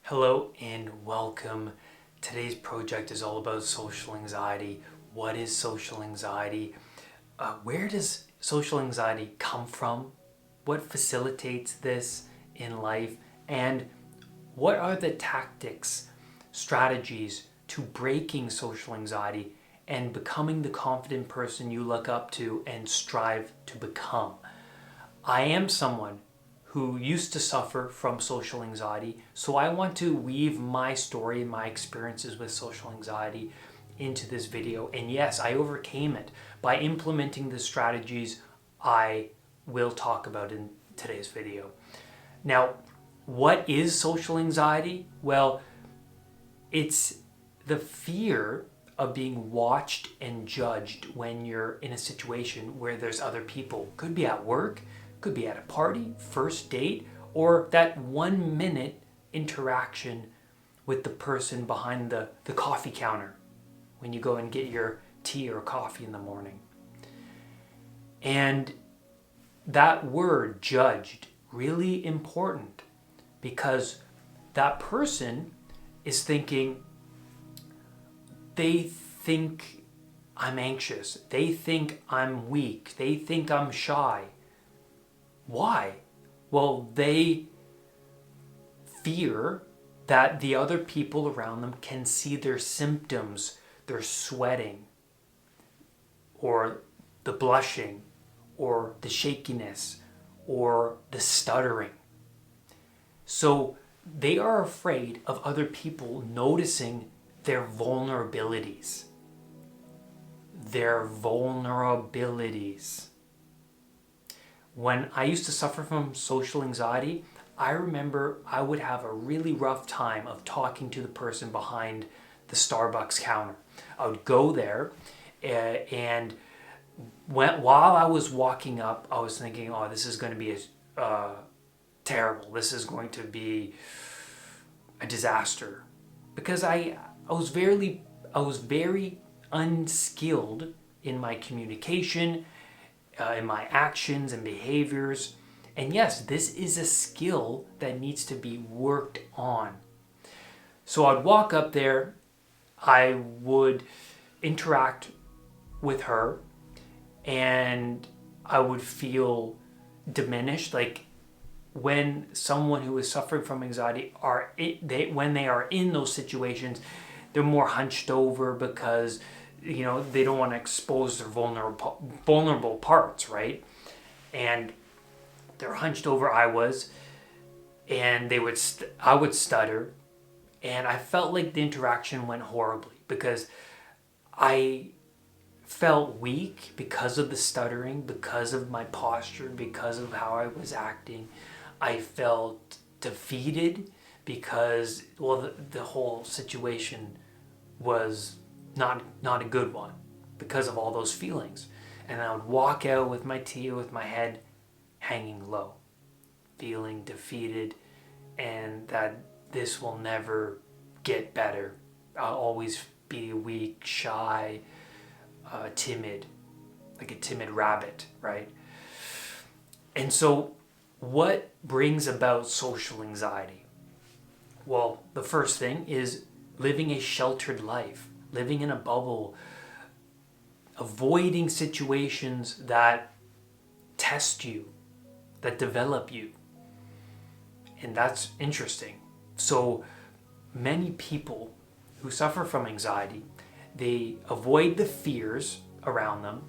Hello and welcome. Today's project is all about social anxiety. What is social anxiety? Where does social anxiety come from? What facilitates this in life? And what are the tactics, strategies to breaking social anxiety and becoming the confident person you look up to and strive to become? I am someone who used to suffer from social anxiety, so I want to weave my story and my experiences with social anxiety into this video. And yes, I overcame it by implementing the strategies I will talk about in today's video. Now, what is social anxiety? Well, it's the fear of being watched and judged when you're in a situation where there's other people. Could be at work, could be at a party, first date, or that 1 minute interaction with the person behind the coffee counter when you go and get your tea or coffee in the morning. And that word, judged, really important because that person is thinking, they think I'm anxious, they think I'm weak, they think I'm shy. Why? Well, they fear that the other people around them can see their symptoms, their sweating, or the blushing, or the shakiness, or the stuttering. So they are afraid of other people noticing their vulnerabilities. Their vulnerabilities. When I used to suffer from social anxiety, I remember I would have a really rough time of talking to the person behind the Starbucks counter. I would go there and while I was walking up, I was thinking, oh, this is going to be terrible. This is going to be a disaster. Because I was very unskilled in my communication, in my actions and behaviors. And yes, this is a skill that needs to be worked on. So I'd walk up there, I would interact with her, and I would feel diminished. Like when someone who is suffering from anxiety when they are in those situations, they're more hunched over because they don't want to expose their vulnerable parts, right? And they're hunched over. I was, and I would stutter, and I felt like the interaction went horribly because I felt weak because of the stuttering, because of my posture, because of how I was acting. I felt defeated because, well, the whole situation was not a good one because of all those feelings. And I would walk out with my tea with my head hanging low, feeling defeated, and that this will never get better. I'll always be weak, shy, timid, like a timid rabbit, right? And so what brings about social anxiety? Well, the first thing is living a sheltered life, living in a bubble, avoiding situations that test you, that develop you. And that's interesting. So many people who suffer from anxiety, they avoid the fears around them,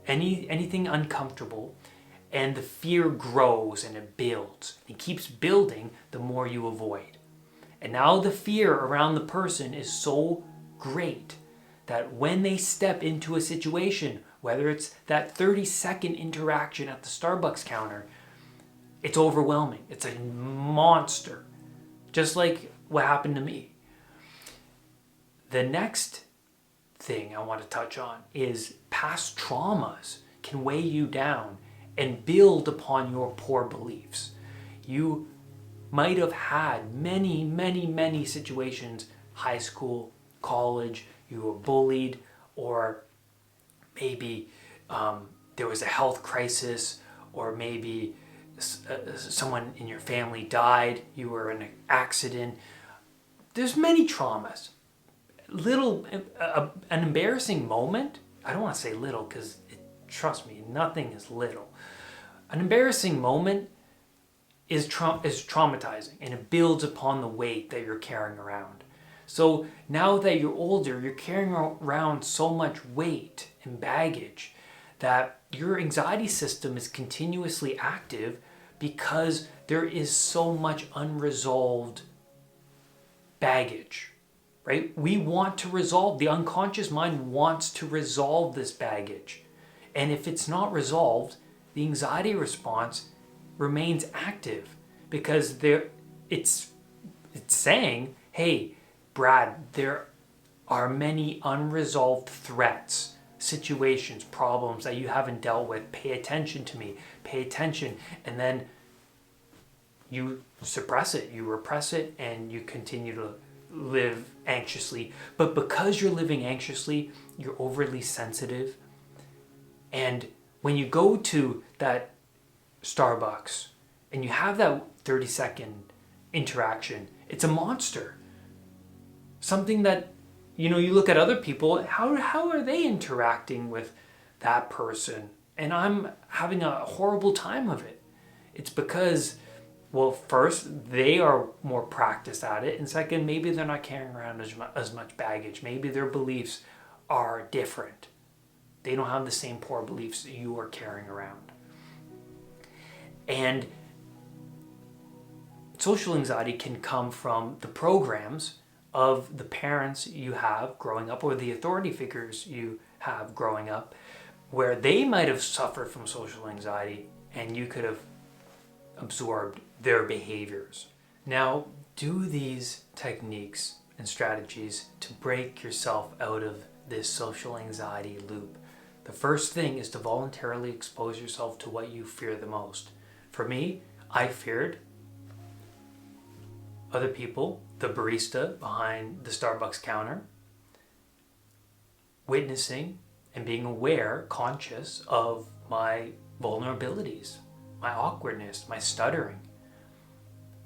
anything uncomfortable, and the fear grows and it builds. It keeps building the more you avoid. And now the fear around the person is so great that when they step into a situation, whether it's that 30-second interaction at the Starbucks counter, it's overwhelming. It's a monster. Just like what happened to me. The next thing I want to touch on is past traumas can weigh you down and build upon your poor beliefs. You might have had many situations, high school, college, you were bullied, or maybe there was a health crisis, or maybe someone in your family died, you were in an accident. There's many traumas. An embarrassing moment, I don't want to say little because trust me, nothing is little. An embarrassing moment is traumatizing, and it builds upon the weight that you're carrying around. So now that you're older, you're carrying around so much weight and baggage that your anxiety system is continuously active because there is so much unresolved baggage, right? We want to resolve, the unconscious mind wants to resolve this baggage. And if it's not resolved, the anxiety response remains active because it's saying, hey, Brad, there are many unresolved threats, situations, problems that you haven't dealt with. Pay attention to me, pay attention. And then you suppress it, you repress it, and you continue to live anxiously. But because you're living anxiously, you're overly sensitive. And when you go to that Starbucks and you have that 30-second interaction, it's a monster. Something that, you look at other people, how are they interacting with that person? And I'm having a horrible time of it. It's because, well, first, they are more practiced at it. And second, maybe they're not carrying around as much baggage. Maybe their beliefs are different. They don't have the same poor beliefs that you are carrying around. And social anxiety can come from the programs of the parents you have growing up or the authority figures you have growing up, where they might have suffered from social anxiety and you could have absorbed their behaviors. Now, do these techniques and strategies to break yourself out of this social anxiety loop. The first thing is to voluntarily expose yourself to what you fear the most. For me, I feared other people, the barista behind the Starbucks counter, witnessing and being aware, conscious of my vulnerabilities, my awkwardness, my stuttering.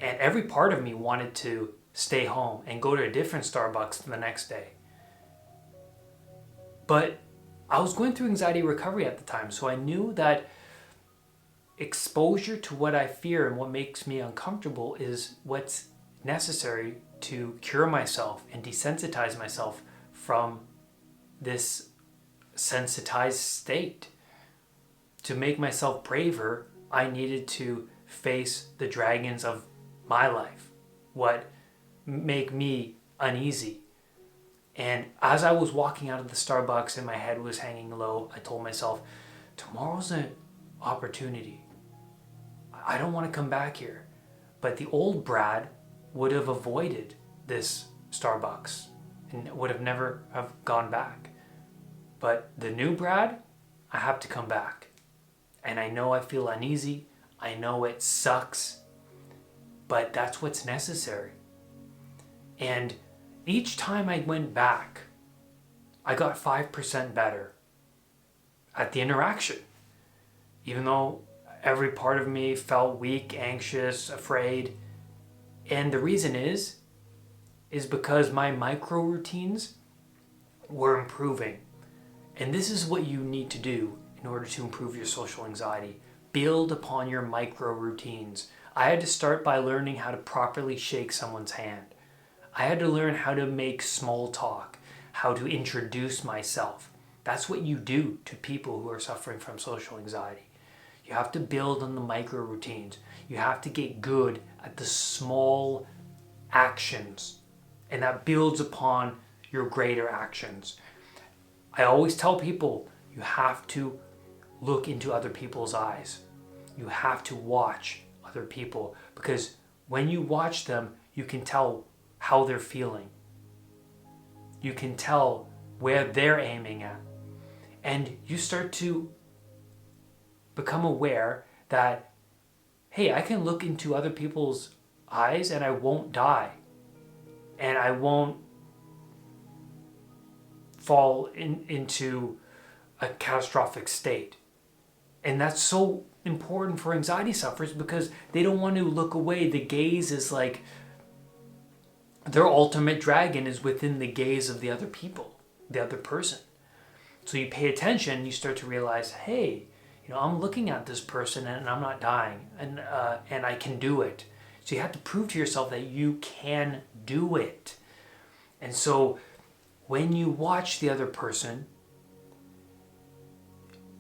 And every part of me wanted to stay home and go to a different Starbucks the next day. But I was going through anxiety recovery at the time, so I knew that exposure to what I fear and what makes me uncomfortable is what's necessary to cure myself and desensitize myself from this sensitized state. To make myself braver, I needed to face the dragons of my life, what make me uneasy. And as I was walking out of the Starbucks and my head was hanging low, I told myself, tomorrow's an opportunity. I don't want to come back here. But the old Brad would have avoided this Starbucks and would have never have gone back. But the new Brad, I have to come back. And I know I feel uneasy. I know it sucks. But that's what's necessary. And each time I went back, I got 5% better at the interaction. Even though every part of me felt weak, anxious, afraid. And the reason is because my micro routines were improving. And this is what you need to do in order to improve your social anxiety. Build upon your micro routines. I had to start by learning how to properly shake someone's hand. I had to learn how to make small talk, how to introduce myself. That's what you do to people who are suffering from social anxiety. You have to build on the micro routines. You have to get good at the small actions, and that builds upon your greater actions. I always tell people you have to look into other people's eyes. You have to watch other people, because when you watch them, you can tell how they're feeling. You can tell where they're aiming at. And you start to become aware that, hey, I can look into other people's eyes and I won't die. And I won't fall into a catastrophic state. And that's so important for anxiety sufferers because they don't want to look away. The gaze is like their ultimate dragon is within the gaze of the other people, the other person. So you pay attention, you start to realize, hey, I'm looking at this person and I'm not dying, and I can do it. So you have to prove to yourself that you can do it. And so when you watch the other person,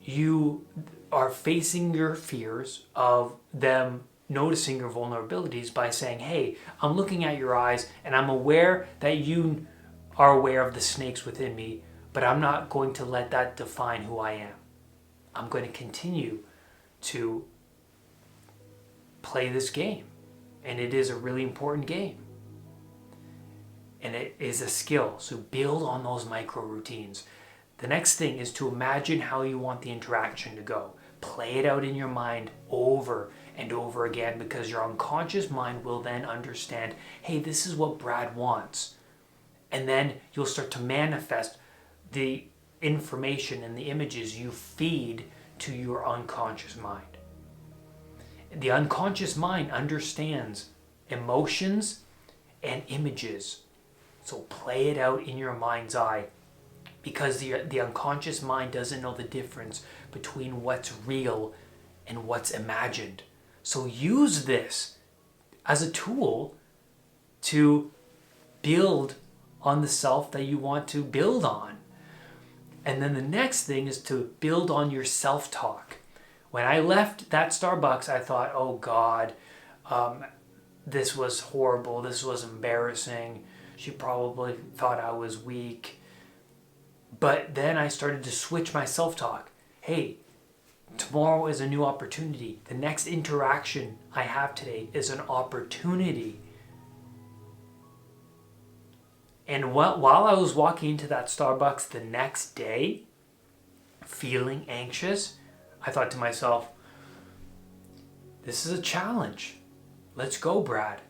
you are facing your fears of them noticing your vulnerabilities by saying, hey, I'm looking at your eyes and I'm aware that you are aware of the snakes within me, but I'm not going to let that define who I am. I'm going to continue to play this game. And it is a really important game. And it is a skill. So build on those micro routines. The next thing is to imagine how you want the interaction to go. Play it out in your mind over and over again, because your unconscious mind will then understand, hey, this is what Brad wants. And then you'll start to manifest the information and the images you feed to your unconscious mind. The unconscious mind understands emotions and images. So play it out in your mind's eye, because the unconscious mind doesn't know the difference between what's real and what's imagined. So use this as a tool to build on the self that you want to build on. And then the next thing is to build on your self-talk. When I left that Starbucks, I thought, oh God, this was horrible. This was embarrassing. She probably thought I was weak. But then I started to switch my self-talk. Hey, tomorrow is a new opportunity. The next interaction I have today is an opportunity. And while I was walking into that Starbucks the next day, feeling anxious, I thought to myself, this is a challenge. Let's go, Brad.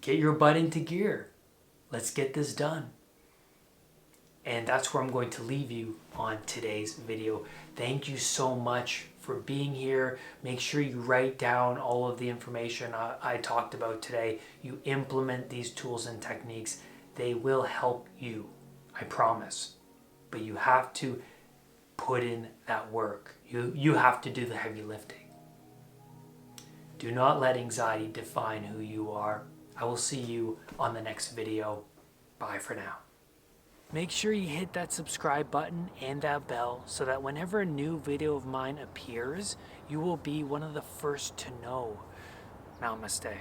Get your butt into gear. Let's get this done. And that's where I'm going to leave you on today's video. Thank you so much for being here. Make sure you write down all of the information I talked about today. You implement these tools and techniques. They will help you, I promise. But you have to put in that work. You have to do the heavy lifting. Do not let anxiety define who you are. I will see you on the next video. Bye for now. Make sure you hit that subscribe button and that bell so that whenever a new video of mine appears, you will be one of the first to know. Namaste.